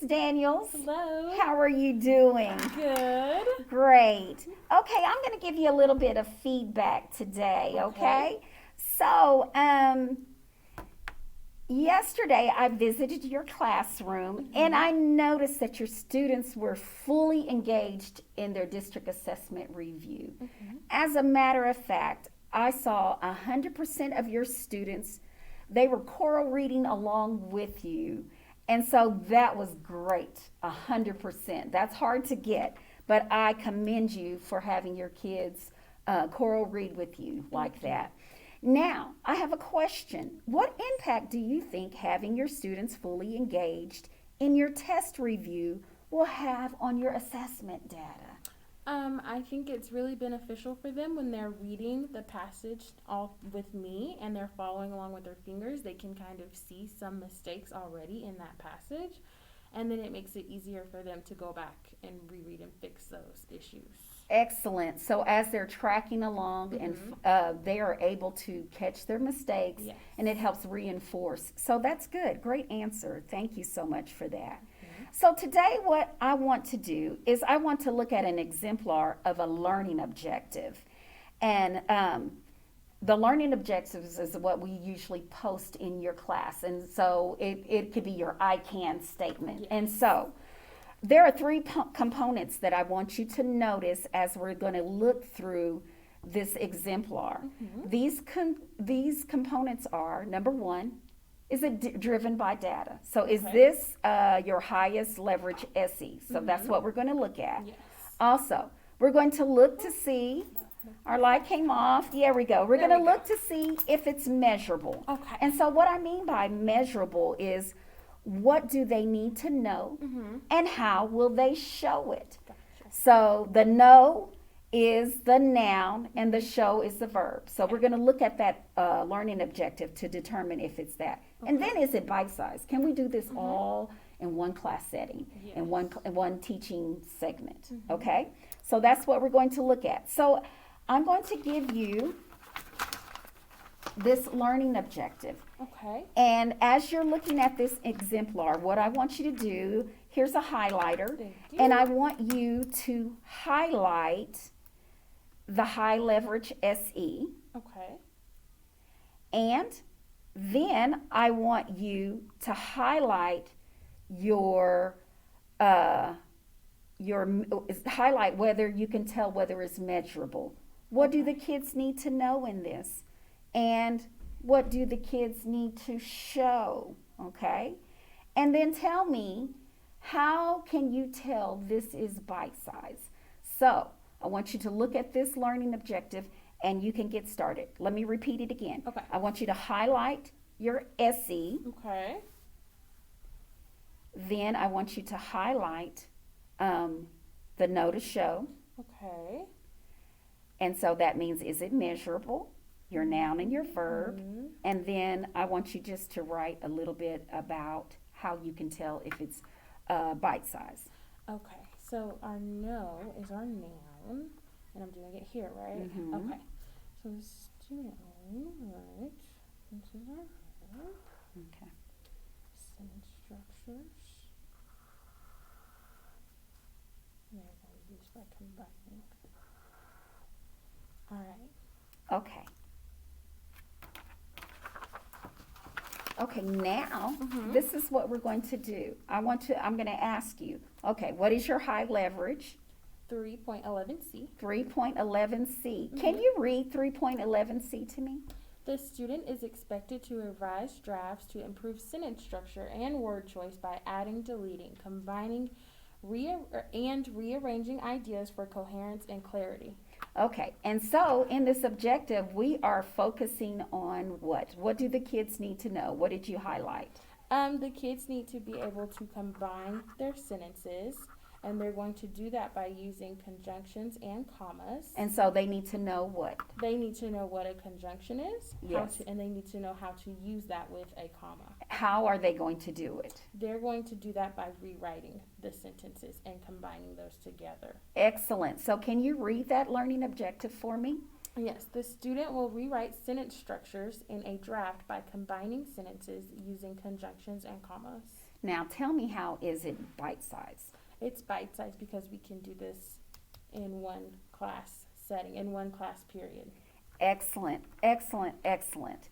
Miss Daniels. Hello. How are you doing? Good. Great. Okay, I'm going to give you a little bit of feedback today, okay? So, yesterday I visited your classroom and I noticed that your students were fully engaged in their district assessment review. As a matter of fact, I saw 100% of your students, they were choral reading along with you. And so that was great, 100%. That's hard to get, but I commend you for having your kids choral read with you like that. Now, I have a question. What impact do you think having your students fully engaged in your test review will have on your assessment data? I think it's really beneficial for them when they're reading the passage all with me and they're following along with their fingers. They can kind of see some mistakes already in that passage, and then it makes it easier for them to go back and reread and fix those issues. Excellent. So as they're tracking along and they are able to catch their mistakes, Yes. and it helps reinforce. So that's good. Great answer. Thank you so much for that. So today what I want to do is I want to look at an exemplar of a learning objective. And the learning objectives is what we usually post in your class. And so it could be your I can statement. Yes. And so there are three components that I want you to notice as we're going to look through this exemplar. These components are, number one, is it driven by data? So is this your highest leverage SE? So that's what we're going to look at. Yes. Also, we're going to look to see, our light came off. There we go. We're going to look to see if it's measurable. Okay. And so what I mean by measurable is what do they need to know and how will they show it? Gotcha. So the know is the noun and the show is the verb. So we're going to look at that learning objective to determine if it's that. And then is it bite-sized? Can we do this all in one class setting, in one teaching segment? Okay? So that's what we're going to look at. So I'm going to give you this learning objective. Okay. And as you're looking at this exemplar, what I want you to do, here's a highlighter, Thank you. and I want you to highlight the high leverage SE, Okay. and then I want you to highlight your highlight whether you can tell whether it's measurable. What do the kids need to know in this? And what do the kids need to show? Okay? And then tell me, how can you tell this is bite size? So I want you to look at this learning objective and you can get started. Let me repeat it again. Okay. I want you to highlight your SE. Okay. Then I want you to highlight the know to show. Okay. And so that means, is it measurable? Your noun and your verb. And then I want you just to write a little bit about how you can tell if it's bite size. Okay. So our no is our noun, and I'm doing it here, right? Okay. So the student, right? This is our verb. Okay. Sentence structures. They're going to use by combining. All right. Okay. Okay, now this is what we're going to do. I'm going to ask you, okay, what is your high leverage? 3.11c. 3.11c. Can you read 3.11c to me? The student is expected to revise drafts to improve sentence structure and word choice by adding, deleting, combining, and rearranging ideas for coherence and clarity. Okay, and so in this objective, we are focusing on what? What do the kids need to know? What did you highlight? The kids need to be able to combine their sentences, and they're going to do that by using conjunctions and commas. And so they need to know what? They need to know what a conjunction is, Yes. and they need to know how to use that with a comma. How are they going to do it? They're going to do that by rewriting the sentences and combining those together. Excellent. So can you read that learning objective for me? Yes, the student will rewrite sentence structures in a draft by combining sentences using conjunctions and commas. Now tell me, how is it bite-sized? It's bite-sized because we can do this in one class setting, in one class period. Excellent, excellent, excellent.